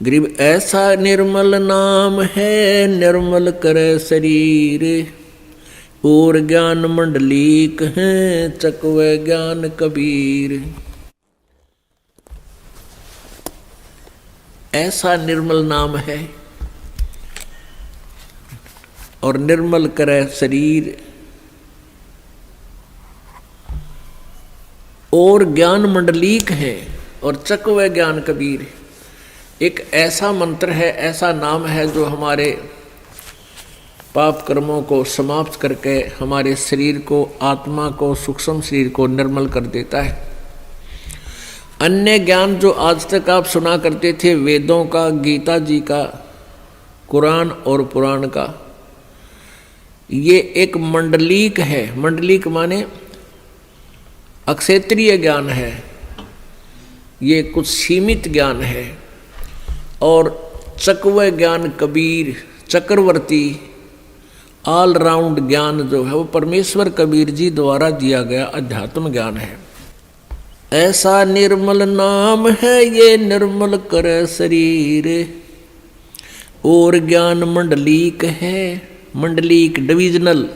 गरीब ऐसा निर्मल नाम है, निर्मल करे शरीर। और ज्ञान मंडलीक है, चकवे ज्ञान कबीर। ऐसा निर्मल नाम है और निर्मल करे शरीर। और ज्ञान मंडलीक है और चकवे ज्ञान कबीर। एक ऐसा मंत्र है, ऐसा नाम है जो हमारे पाप कर्मों को समाप्त करके हमारे शरीर को, आत्मा को, सूक्ष्म शरीर को निर्मल कर देता है। अन्य ज्ञान जो आज तक आप सुना करते थे, वेदों का, गीता जी का, कुरान और पुराण का, ये एक मंडलीक है। मंडलीक माने अक्षेत्रीय ज्ञान है, ये कुछ सीमित ज्ञान है। और चकवे ज्ञान कबीर, चक्रवर्ती ऑल राउंड ज्ञान जो है वो परमेश्वर कबीर जी द्वारा दिया गया अध्यात्म ज्ञान है। ऐसा निर्मल नाम है ये, निर्मल करे शरीर। और ज्ञान मंडलीक है, मंडलीक डिविजनल।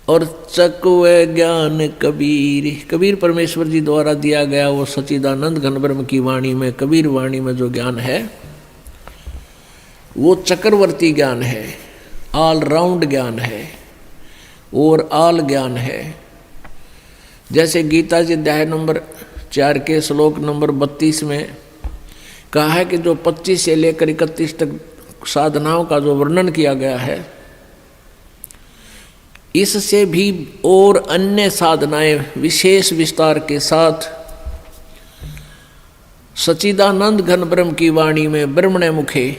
और चकवे ज्ञान कबीर, कबीर परमेश्वर जी द्वारा दिया गया वो सच्चिदानंद घन ब्रह्म की वाणी में, कबीर वाणी में जो ज्ञान है वो चक्रवर्ती ज्ञान है, ऑल राउंड ज्ञान है और ऑल ज्ञान है। जैसे गीता जी अध्याय नंबर 4 के श्लोक नंबर 32 में कहा है कि जो 25 से लेकर 31 तक साधनाओं का जो वर्णन किया गया है, इससे भी और अन्य साधनाएं विशेष विस्तार के साथ सच्चिदानंद घन ब्रह्म की वाणी में, ब्रह्मणे मुखे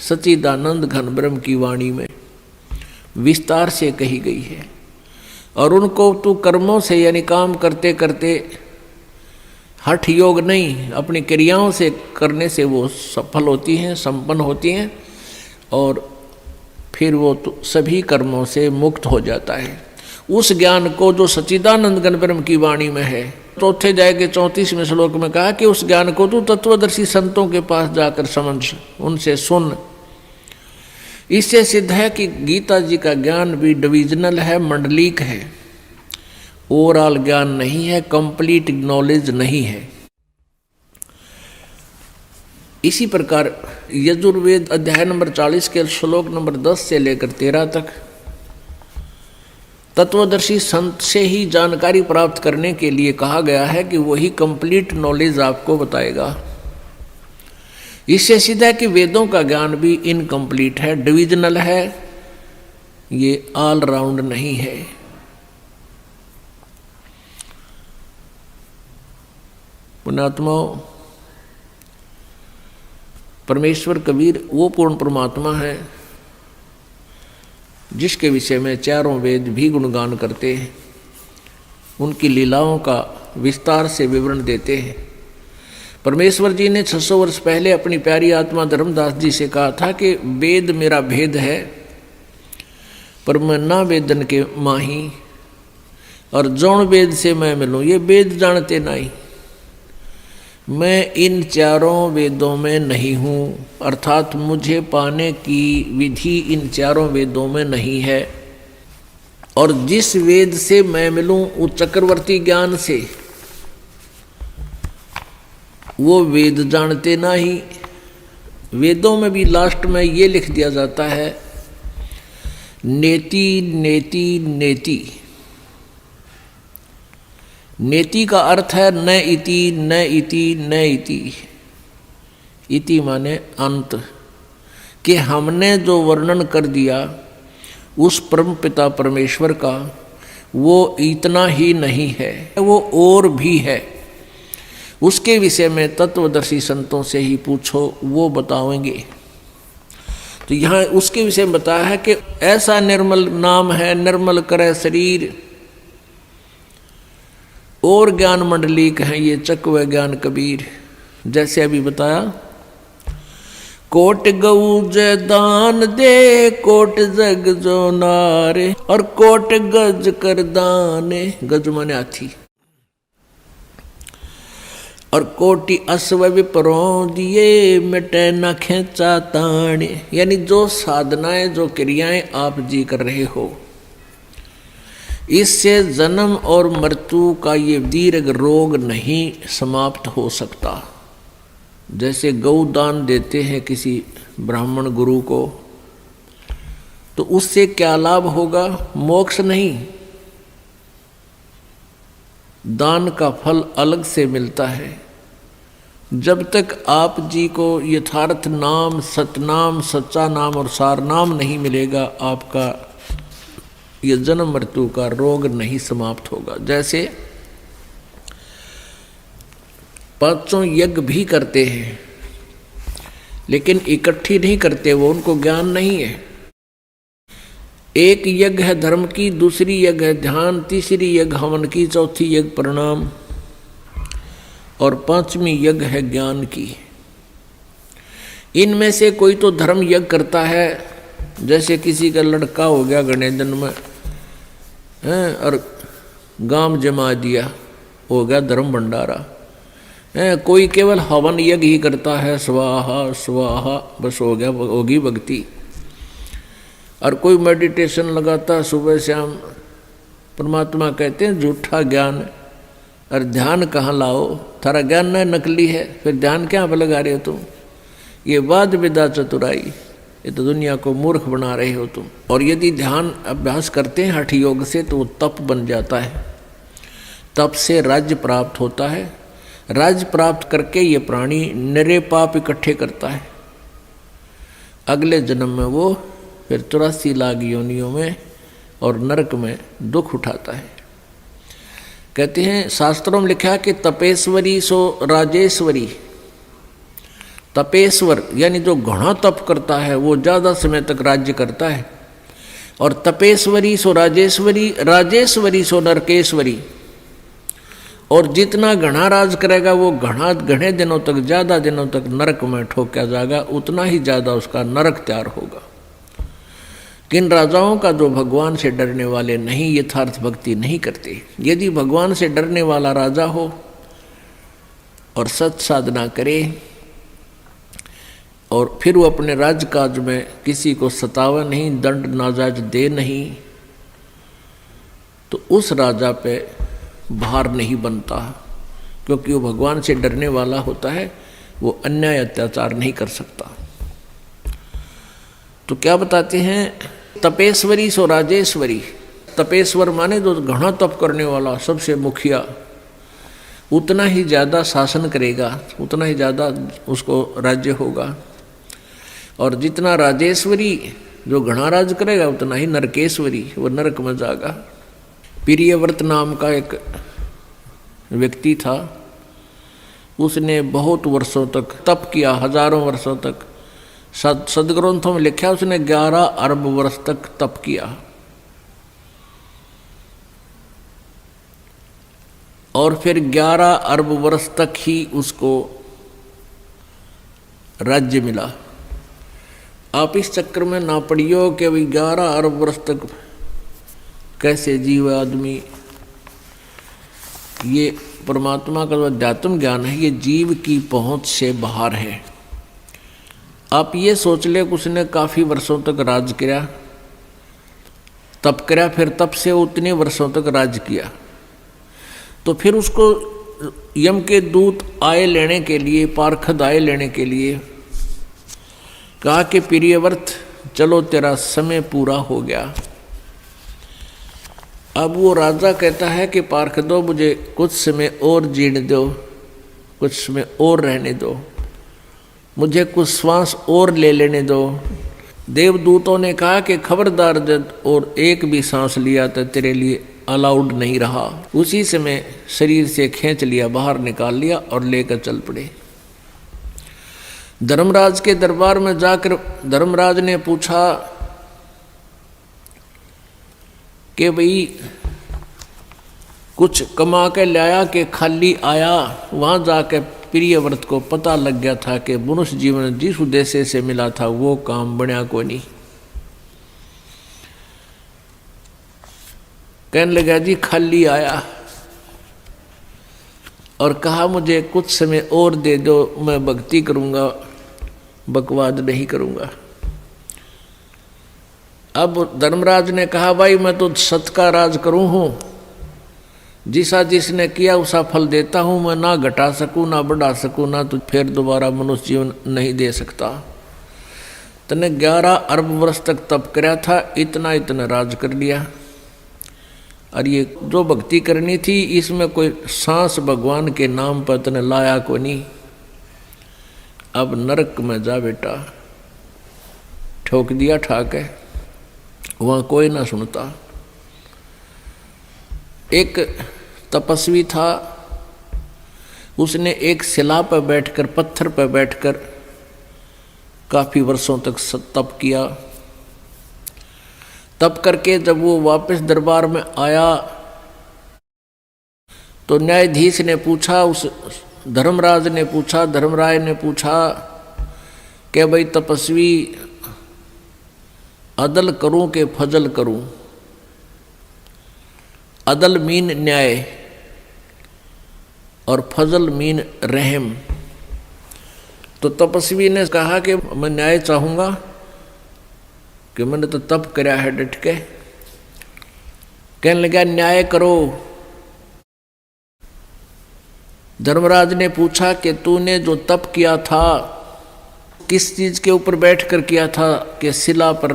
सच्चिदानंद घन ब्रह्म की वाणी में विस्तार से कही गई है। और उनको तू कर्मों से यानी काम करते करते, हठ योग नहीं, अपनी क्रियाओं से करने से वो सफल होती हैं, संपन्न होती हैं और फिर वो तो सभी कर्मों से मुक्त हो जाता है। उस ज्ञान को जो सच्चिदानंद घन ब्रह्म की वाणी में है, चौथे अध्याय के 34वें श्लोक में कहा कि उस ज्ञान को तू तत्वदर्शी संतों के पास जाकर समझ, उनसे सुन। इससे सिद्ध है कि गीता जी का ज्ञान भी डिविजनल है, मंडलीक है, ओवरऑल ज्ञान नहीं है, कंप्लीट नॉलेज नहीं है। इसी प्रकार यजुर्वेद अध्याय नंबर 40 के श्लोक नंबर 10 से लेकर 13 तक तत्वदर्शी संत से ही जानकारी प्राप्त करने के लिए कहा गया है कि वही कंप्लीट नॉलेज आपको बताएगा। इससे सीधा है कि वेदों का ज्ञान भी इनकम्प्लीट है, डिविजनल है, ये ऑल राउंड नहीं है। पुण्यात्माओं, परमेश्वर कबीर वो पूर्ण परमात्मा है जिसके विषय में चारों वेद भी गुणगान करते हैं, उनकी लीलाओं का विस्तार से विवरण देते हैं। परमेश्वर जी ने 600 वर्ष पहले अपनी प्यारी आत्मा धर्मदास जी से कहा था कि वेद मेरा भेद है, पर मैं ना वेदन के माही, और जौन वेद से मैं मिलूँ ये वेद जानते नहीं। मैं इन चारों वेदों में नहीं हूँ, अर्थात मुझे पाने की विधि इन चारों वेदों में नहीं है। और जिस वेद से मैं मिलूँ उस चक्रवर्ती ज्ञान से, वो वेद जानते नहीं। वेदों में भी लास्ट में ये लिख दिया जाता है, नेति नेति नेति। नेति का अर्थ है न इति न इति न इति। इति माने अंत, कि हमने जो वर्णन कर दिया उस परम पिता परमेश्वर का, वो इतना ही नहीं है, वो और भी है। उसके विषय में तत्वदर्शी संतों से ही पूछो, वो बताएंगे। तो यहाँ उसके विषय में बताया है कि ऐसा निर्मल नाम है, निर्मल करे शरीर। और ज्ञान मंडलीक हैं ये चकवे ज्ञान कबीर। जैसे अभी बताया, कोट गऊ जय दान दे, कोट जग जो नारे, और कोट गज कर दाने। गज माने हाथी। और कोटि अश्व विपरों दिए मिटे न खेचा ताण, यानी जो साधनाएं जो क्रियाएं आप जी कर रहे हो, इससे जन्म और मृत्यु का ये दीर्घ रोग नहीं समाप्त हो सकता। जैसे गौ दान देते हैं किसी ब्राह्मण गुरु को, तो उससे क्या लाभ होगा? मोक्ष नहीं, दान का फल अलग से मिलता है। जब तक आप जी को यथार्थ नाम, सतनाम, सच्चा नाम और सार नाम नहीं मिलेगा, आपका ये जन्म मृत्यु का रोग नहीं समाप्त होगा। जैसे पांचों यज्ञ भी करते हैं, लेकिन इकट्ठी नहीं करते, वो उनको ज्ञान नहीं है। एक यज्ञ है धर्म की, दूसरी यज्ञ है ध्यान, तीसरी यज्ञ हवन की, चौथी यज्ञ प्रणाम और पांचवी यज्ञ है ज्ञान की। इनमें से कोई तो धर्म यज्ञ करता है, जैसे किसी का लड़का हो गया गणेश जन्म में और गांव जमा दिया, हो गया धर्म भंडारा। कोई केवल हवन यज्ञ ही करता है, स्वाहा स्वाहा, बस हो गया, होगी भक्ति। और कोई मेडिटेशन लगाता सुबह शाम, परमात्मा कहते हैं झूठा ज्ञान। और ध्यान कहाँ लाओ? थारा ज्ञान न नकली है, फिर ध्यान क्या पर लगा रहे हो तुम? ये वाद विदा चतुराई, ये तो दुनिया को मूर्ख बना रहे हो तुम। और यदि ध्यान अभ्यास करते हैं हठ योग से, तो वो तप बन जाता है। तप से राज्य प्राप्त होता है। राज्य प्राप्त करके ये प्राणी निरे पाप इकट्ठे करता है। अगले जन्म में वो फिर 84 लाख योनियों में और नरक में दुख उठाता है। कहते हैं शास्त्रों में लिखा कि तपेश्वरी सो राजेश्वरी। तपेश्वर यानी जो घना तप करता है वो ज़्यादा समय तक राज्य करता है, और तपेश्वरी सो राजेश्वरी, राजेश्वरी सो नरकेश्वरी। और जितना घना राज करेगा वो घने दिनों तक, ज़्यादा दिनों तक नरक में ठोका जाएगा, उतना ही ज़्यादा उसका नरक तैयार होगा। किन राजाओं का जो भगवान से डरने वाले नहीं, यथार्थ भक्ति नहीं करते। यदि भगवान से डरने वाला राजा हो और सत साधना करे और फिर वो अपने राजकाज में किसी को सतावा नहीं, दंड नाजायज दे नहीं, तो उस राजा पे भार नहीं बनता, क्योंकि वो भगवान से डरने वाला होता है, वो अन्याय अत्याचार नहीं कर सकता। तो क्या बताते हैं? तपेश्वरी सो राजेश्वरी। तपेश्वर माने जो घना तप करने वाला, सबसे मुखिया, उतना ही ज़्यादा शासन करेगा, उतना ही ज़्यादा उसको राज्य होगा। और जितना राजेश्वरी, जो घना राज करेगा, उतना ही नरकेश्वरी, वो नरक में जाएगा। प्रियव्रत नाम का एक व्यक्ति था, उसने बहुत वर्षों तक तप किया, हजारों वर्षों तक। सदग्रंथों में लिखा उसने 11 अरब वर्ष तक तप किया, और फिर 11 अरब वर्ष तक ही उसको राज्य मिला। आप इस चक्कर में ना पड़ियो कि भाई 11 अरब वर्ष तक कैसे जीव आदमी। ये परमात्मा का जो अध्यात्म ज्ञान है, ये जीव की पहुंच से बाहर है। आप ये सोच ले कि उसने काफ़ी वर्षों तक राज किया, तप किया, फिर तप से उतने वर्षों तक राज किया, तो फिर उसको यम के दूत आए लेने के लिए, पार्षद आए लेने के लिए कहा कि प्रियव्रत चलो तेरा समय पूरा हो गया। अब वो राजा कहता है कि पार्षदों मुझे कुछ समय और जीने दो, कुछ समय और रहने दो, मुझे कुछ श्वास और ले लेने दो। देवदूतों ने कहा कि खबरदार, जब और एक भी सांस लिया तो तेरे लिए अलाउड नहीं रहा। उसी समय शरीर से खींच लिया, बाहर निकाल लिया और लेकर चल पड़े। धर्मराज के दरबार में जाकर धर्मराज ने पूछा कि भाई कुछ कमा के लाया कि खाली आया? वहाँ जाकर प्रियव्रत को पता लग गया था कि मनुष्य जीवन जिस उद्देश्य से मिला था वो काम बना को नहीं। कहने लगा जी खाली आया, और कहा मुझे कुछ समय और दे दो, मैं भक्ति करूँगा, बकवाद नहीं करूँगा। अब धर्मराज ने कहा भाई मैं तो सत का राज करूँ हूँ, जिसा जिसने किया उसा फल देता हूँ, मैं ना घटा सकूँ ना बढ़ा सकूँ, ना तो फिर दोबारा मनुष्य जीवन नहीं दे सकता। तने 11 अरब वर्ष तक तप कराया था, इतना इतना राज कर लिया। और ये जो भक्ति करनी थी इसमें कोई सांस भगवान के नाम पर तने लाया को नहीं। अब नरक में जा बेटा, ठोक दिया ठाके, वहाँ कोई ना सुनता। एक तपस्वी था, उसने एक शिला पर बैठकर, पत्थर पर बैठकर काफी वर्षों तक तप किया। तप करके जब वो वापस दरबार में आया तो न्यायाधीश ने पूछा, उस धर्मराज ने पूछा, धर्मराय ने पूछा कि भाई तपस्वी, अदल करूं कि फजल करूं? अदल मीन न्याय और फजल मीन रहम। तो तपस्वी ने कहा कि मैं न्याय चाहूंगा, कि मैंने तो तप कराया है डट के। कहने लगा न्याय करो। धर्मराज ने पूछा कि तूने जो तप किया था किस चीज के ऊपर बैठकर किया था? कि शिला पर।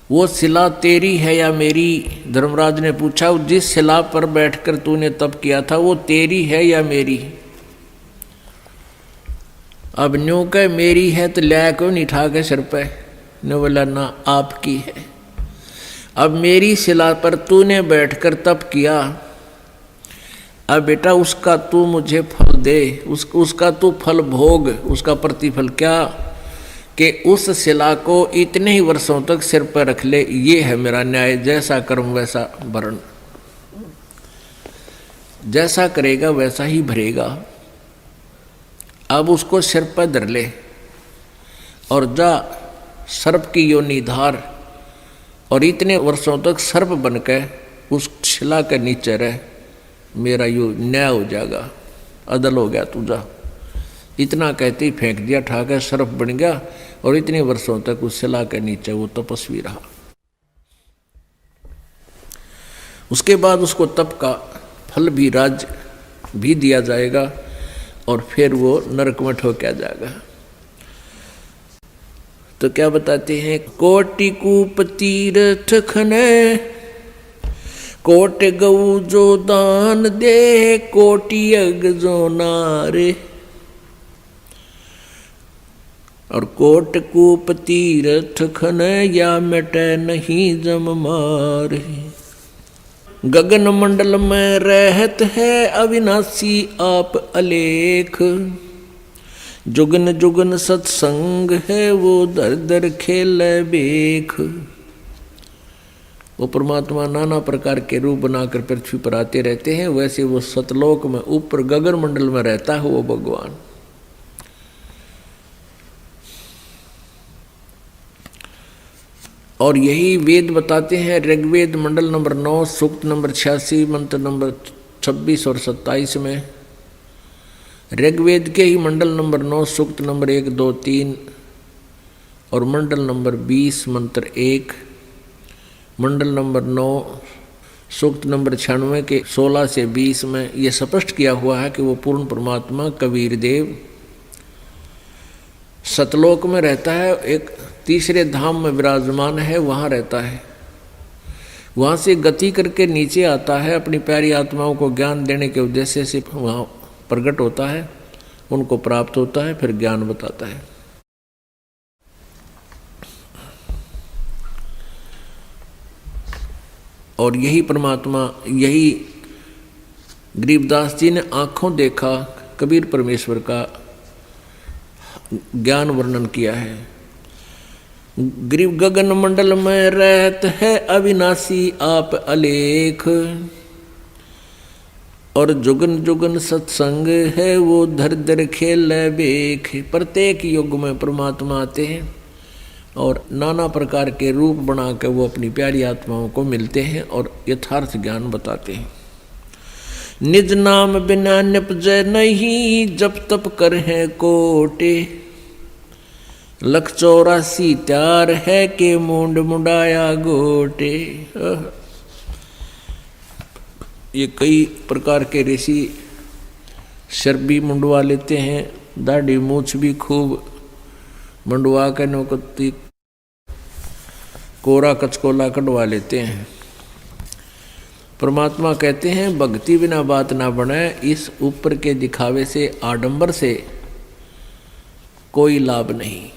वो शिला तेरी है या मेरी? धर्मराज ने पूछा जिस शिला पर बैठकर तूने तप किया था वो तेरी है या मेरी? अब न्यू कह मेरी है तो लिया क्यों नहीं ठा के सिर पे? ने बोला ना आपकी है। अब मेरी शिला पर तूने बैठकर तप किया, अब बेटा उसका तू मुझे फल दे, उसका तू फल भोग, उसका प्रतिफल क्या? कि उस शिला को इतने ही वर्षों तक सिर पर रख ले, ये है मेरा न्याय। जैसा कर्म वैसा भरण, जैसा करेगा वैसा ही भरेगा। अब उसको सिर पर धर ले और जा सर्प की योनि धार, और इतने वर्षों तक सर्प बनकर उस शिला के नीचे रह, मेरा यो न्याय हो जाएगा, अदल हो गया तुझा। इतना कहते ही फेंक दिया ठाकर, सर्प बन गया और इतने वर्षों तक उस शिला के नीचे वो तपस्वी रहा। उसके बाद उसको तप का फल भी, राज्य भी दिया जाएगा और फिर वो नरक में ठोका जाएगा। तो क्या बताते हैं? कोटि कूप तीर्थ खने, कोट गऊ जो दान दे, कोटि यज्ञ जो नारे। और कोट कूप तीर्थ खने, या मिटे नहीं जम मारे। गगन मंडल में रहत है अविनाशी आप अलेख, जुगन जुगन सत्संग है वो दर दर खेल बेख। वो परमात्मा नाना प्रकार के रूप बनाकर पृथ्वी पर आते रहते हैं, वैसे वो सतलोक में ऊपर गगन मंडल में रहता है वो भगवान। और यही वेद बताते हैं, ऋग्वेद मंडल नंबर 9 सूक्त नंबर 86 मंत्र नंबर 26 और 27 में। ऋग्वेद के ही मंडल नंबर 9 सूक्त नंबर 1, 2, 3 और मंडल नंबर 20 मंत्र 1, मंडल नंबर 9 सूक्त नंबर 96 के 16 से 20 में ये स्पष्ट किया हुआ है कि वो पूर्ण परमात्मा कबीर देव सतलोक में रहता है, एक तीसरे धाम में विराजमान है, वहाँ रहता है। वहाँ से गति करके नीचे आता है, अपनी प्यारी आत्माओं को ज्ञान देने के उद्देश्य से वहाँ प्रकट होता है, उनको प्राप्त होता है, फिर ज्ञान बताता है। और यही परमात्मा, यही गरीबदास जी ने आंखों देखा कबीर परमेश्वर का ज्ञान वर्णन किया है। गरीब गगन मंडल में रहत है अविनाशी आप अलेख, और जुगन जुगन सत्संग है वो धर धर खेल बेख। प्रत्येक युग में परमात्मा आते हैं और नाना प्रकार के रूप बना के वो अपनी प्यारी आत्माओं को मिलते हैं और यथार्थ ज्ञान बताते हैं। निज नाम बिना निपजै नहीं, जप तप कर है कोटे। लख 84 त्यार है के मुंड मुंडाया गोटे। ये कई प्रकार के ऋषि सिर भी मुंडवा लेते हैं, दाढ़ी मूछ भी खूब मुंडवा के नौकती कोरा कचकोला कटवा लेते हैं। परमात्मा कहते हैं भक्ति बिना बात ना बने। इस ऊपर के दिखावे से, आडंबर से कोई लाभ नहीं।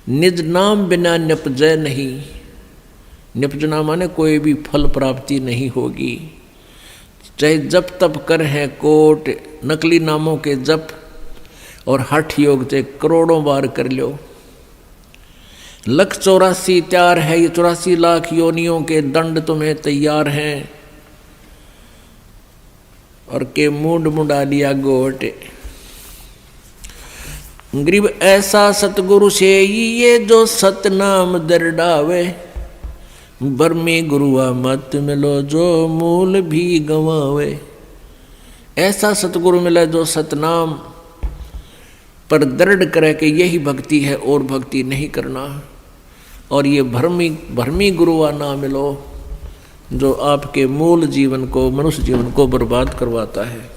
निज नाम बिना निपजय नहीं। निपजना माने कोई भी फल प्राप्ति नहीं होगी। चाहे जप तप कर हैं कोट, नकली नामों के जप और हठ योग से करोड़ों बार कर लो। लख 84 तैयार है, ये 84 लाख योनियों के दंड तुम्हें तैयार हैं। और के मुंड मुंडा लिया गोट। गरीब ऐसा सतगुरु से ये जो सतनाम दरडावे। बर्मी गुरुआ मत मिलो जो मूल भी गंवावे। ऐसा सतगुरु मिला जो सतनाम पर दृढ़ करे कि यही भक्ति है और भक्ति नहीं करना। और ये भरमी गुरुआ ना मिलो जो आपके मूल जीवन को, मनुष्य जीवन को बर्बाद करवाता है।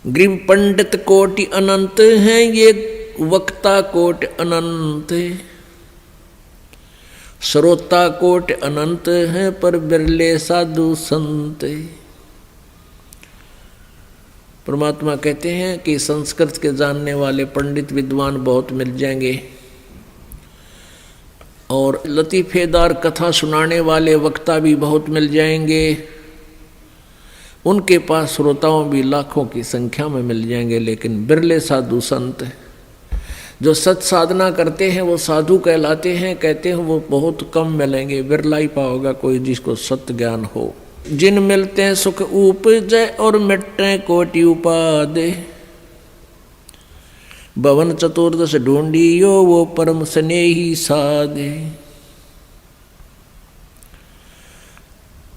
ग्रीव पंडित कोटि अनंत हैं, ये वक्ता कोटि अनंत। श्रोता कोटि अनंत हैं, पर बिरले साधु संत। परमात्मा कहते हैं कि संस्कृत के जानने वाले पंडित विद्वान बहुत मिल जाएंगे और लतीफेदार कथा सुनाने वाले वक्ता भी बहुत मिल जाएंगे। उनके पास श्रोताओं भी लाखों की संख्या में मिल जाएंगे, लेकिन बिरले साधु संत जो सत साधना करते हैं वो साधु कहलाते हैं। कहते हैं वो बहुत कम मिलेंगे, बिरला ही पाओगा कोई जिसको सत्य ज्ञान हो। जिन मिलते हैं सुख उपजय और मिटते कोटि उपादे। भवन चतुर्दश ढूंढियो वो परम स्नेही साधे।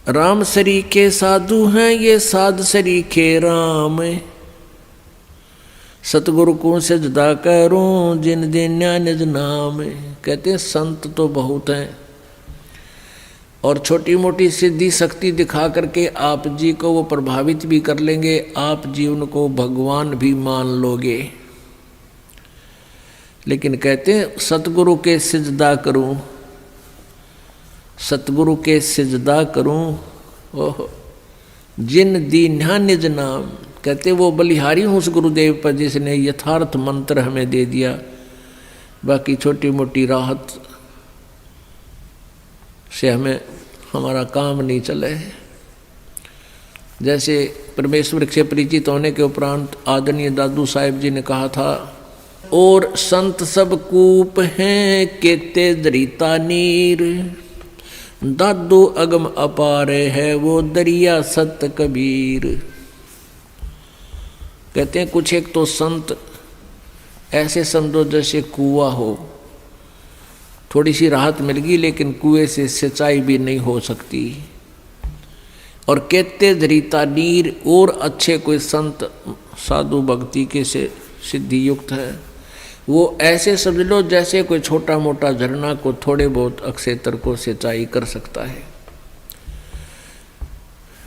राम सरीखे साधु हैं, ये साध सरीखे राम। सतगुरु को सजदा करूं जिन दिन निज नाम। कहते हैं संत तो बहुत हैं और छोटी मोटी सिद्धि शक्ति दिखा करके आप जी को वो प्रभावित भी कर लेंगे। आप जी उनको भगवान भी मान लोगे। लेकिन कहते हैं सतगुरु के सिजदा करूं, सतगुरु के सिजदा करूं। ओह जिन दीन्हा निज नाम। कहते वो बलिहारी हूँ उस गुरुदेव पर जिसने यथार्थ मंत्र हमें दे दिया। बाकी छोटी मोटी राहत से हमें हमारा काम नहीं चले। जैसे परमेश्वर से परिचित होने के उपरांत आदरणीय दादू साहेब जी ने कहा था, और संत सब कूप हैं केते दरिता नीर। दादू अगम अपार है वो दरिया सत कबीर। कहते हैं कुछ एक तो संत ऐसे समझो जैसे कुआं हो, थोड़ी सी राहत मिल गई लेकिन कुएं से सिंचाई भी नहीं हो सकती। और कहते दरिता नीर, और अच्छे कोई संत साधु भक्ति के से सिद्धि युक्त है, वो ऐसे समझ लो जैसे कोई छोटा मोटा झरना को थोड़े बहुत अक्षेत्र को सिंचाई कर सकता है।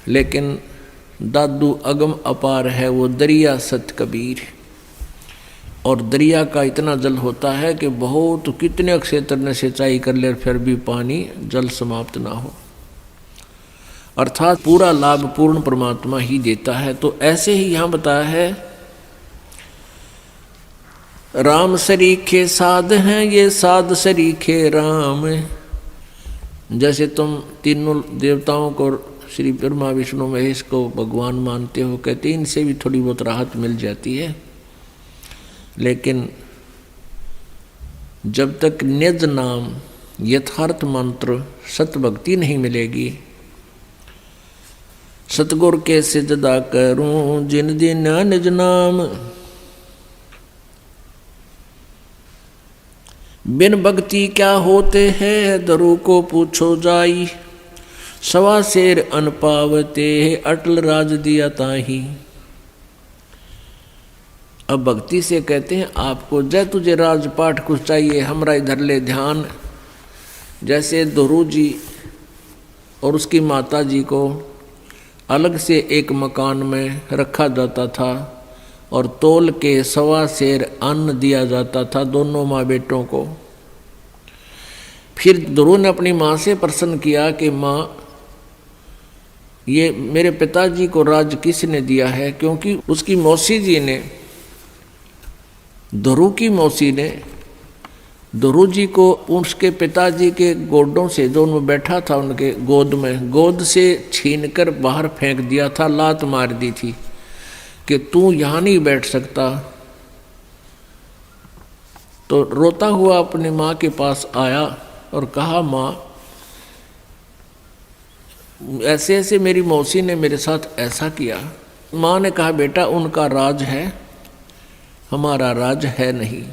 लेकिन दादू अगम अपार है वो दरिया सत कबीर। और दरिया का इतना जल होता है कि बहुत कितने क्षेत्र ने सिंचाई कर ले फिर भी पानी जल समाप्त ना हो। अर्थात पूरा लाभ पूर्ण परमात्मा ही देता है। तो ऐसे ही यहाँ बताया है, राम सरीखे साध हैं, ये साध सरीखे राम। जैसे तुम तीनों देवताओं को श्री ब्रह्मा विष्णु महेश को भगवान मानते हो, कहते इनसे भी थोड़ी बहुत राहत मिल जाती है। लेकिन जब तक निज नाम यथार्थ मंत्र सत भक्ति नहीं मिलेगी। सतगुर के सिजदा करूं जिन दिन निज नाम। बिन भक्ति क्या होते हैं दरु को पूछो जाई। सवा शेर अन पावते अटल राज दिया ताही। अब भक्ति से कहते हैं आपको जय तुझे राजपाट कुछ चाहिए हमरा इधर ले ध्यान। जैसे ध्रुव जी और उसकी माता जी को अलग से एक मकान में रखा जाता था और तोल के सवा शेर अन्न दिया जाता था दोनों माँ बेटों को। फिर ध्रुव ने अपनी माँ से प्रश्न किया कि माँ ये मेरे पिताजी को राज किसने दिया है, क्योंकि उसकी मौसी जी ने, ध्रुव की मौसी ने ध्रुव जी को उसके पिताजी के गोडों से, जो उनमें बैठा था उनके गोद में, गोद से छीनकर बाहर फेंक दिया था, लात मार दी थी कि तू यहाँ नहीं बैठ सकता। तो रोता हुआ अपनी माँ के पास आया और कहा माँ ऐसे ऐसे मेरी मौसी ने मेरे साथ ऐसा किया। माँ ने कहा बेटा उनका राज है, हमारा राज है नहीं।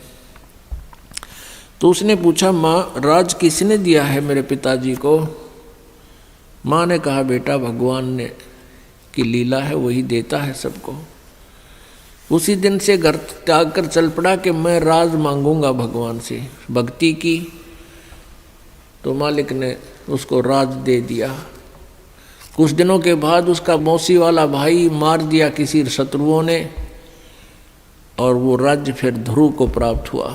तो उसने पूछा माँ राज किसने दिया है मेरे पिताजी को। माँ ने कहा बेटा भगवान ने की लीला है, वही देता है सबको। उसी दिन से घर त्याग कर चल पड़ा कि मैं राज मांगूंगा भगवान से। भक्ति की तो मालिक ने उसको राज दे दिया। कुछ दिनों के बाद उसका मौसी वाला भाई मार दिया किसी शत्रुओं ने और वो राज्य फिर ध्रुव को प्राप्त हुआ।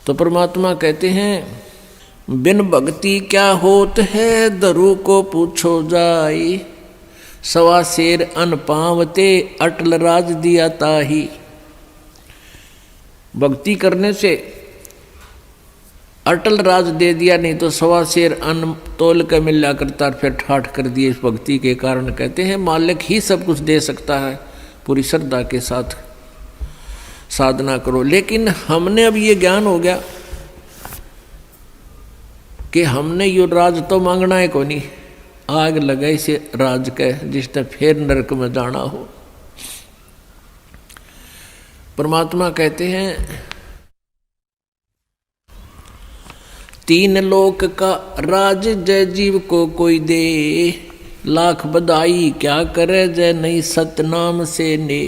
तो परमात्मा कहते हैं बिन भक्ति क्या होत है, ध्रुव को पूछो जाई। सवा शेर अन पावते अटल राज दिया ताही। भक्ति करने से अटल राज दे दिया, नहीं तो सवा शेर अन्न तोल के मिला करता फिर ठाठ कर दिए। इस भक्ति के कारण कहते हैं मालिक ही सब कुछ दे सकता है, पूरी श्रद्धा के साथ साधना करो। लेकिन हमने अब ये ज्ञान हो गया कि हमने यो राज तो मांगना है को नहीं, आग लगे इसे राज के जिसने फिर नरक में जाना हो। परमात्मा कहते हैं तीन लोक का राज जय जीव को कोई दे, लाख बधाई क्या करे जय नहीं सतनाम से ने।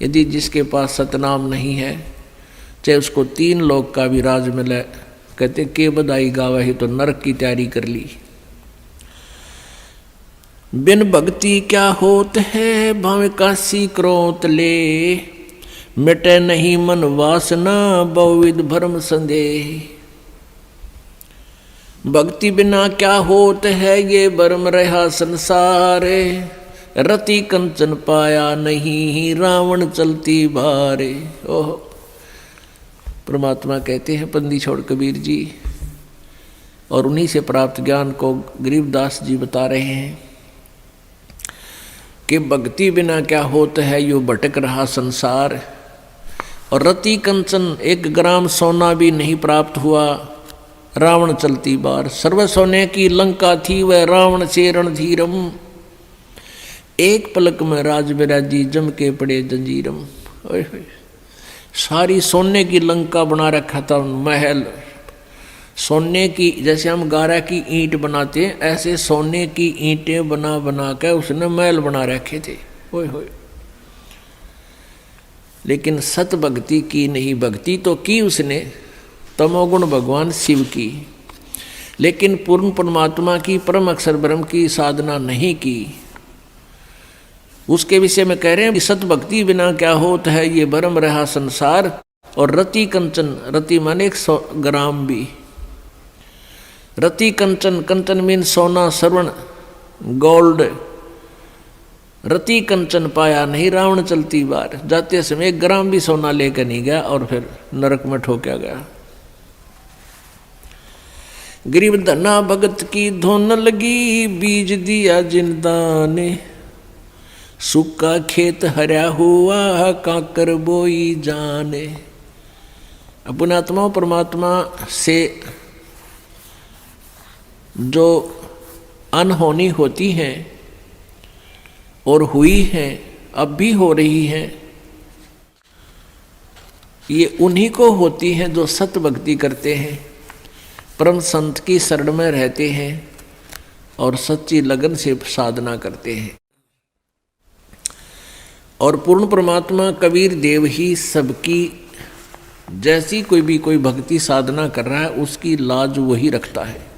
यदि जिसके पास सतनाम नहीं है चाहे उसको तीन लोक का भी राज मिले, कहते के बधाई गावे ही तो नरक की तैयारी कर ली। बिन भक्ति क्या होत है, भावे काशी क्रोत ले। मिटे नहीं मन वासना बहुविध भरम संदेह। भक्ति बिना क्या होत है, ये भरम रहा संसार। रति कंचन पाया नहीं, रावण चलती बारे। ओह परमात्मा कहते हैं बंदी छोड़ कबीर जी, और उन्हीं से प्राप्त ज्ञान को गरीबदास जी बता रहे हैं कि भक्ति बिना क्या होता है, यो भटक रहा संसार। और रति कंचन 1 ग्राम सोना भी नहीं प्राप्त हुआ, रावण चलती बार। सर्व सोने की लंका थी वह रावण से रणधीरम। एक पलक में राज बिराजी जम के पड़े जंजीरम। सारी सोने की लंका बना रखा था, महल सोने की, जैसे हम गारा की ईंट बनाते हैं ऐसे सोने की ईंटें बना बना के उसने महल बना रखे थे। ओए होए। लेकिन सत भक्ति की नहीं। भक्ति तो की उसने तमोगुण भगवान शिव की, लेकिन पूर्ण परमात्मा की परम अक्षर ब्रह्म की साधना नहीं की। उसके विषय में कह रहे हैं कि सत भक्ति बिना क्या होता है, ये भरम रहा संसार। और रति कंचन, रति माने 100 ग्राम भी। रति कंचन, कंचन मीन सोना, स्वर्ण, गोल्ड। रति कंचन पाया नहीं, रावण चलती बार। जाते समय 1 ग्राम भी सोना लेकर नहीं गया और फिर नरक में ठोका गया। गरीब धना भगत की धुन लगी, बीज दिया जिंदा ने। सूखा खेत हरा हुआ, काकर बोई जाने। अपने आत्मा परमात्मा से जो अनहोनी होती है और हुई है, अब भी हो रही है, ये उन्हीं को होती हैं जो सत भक्ति करते हैं, परम संत की शरण में रहते हैं, और सच्ची लगन से साधना करते हैं। और पूर्ण परमात्मा कबीर देव ही सबकी, जैसी कोई भक्ति साधना कर रहा है उसकी लाज वही रखता है।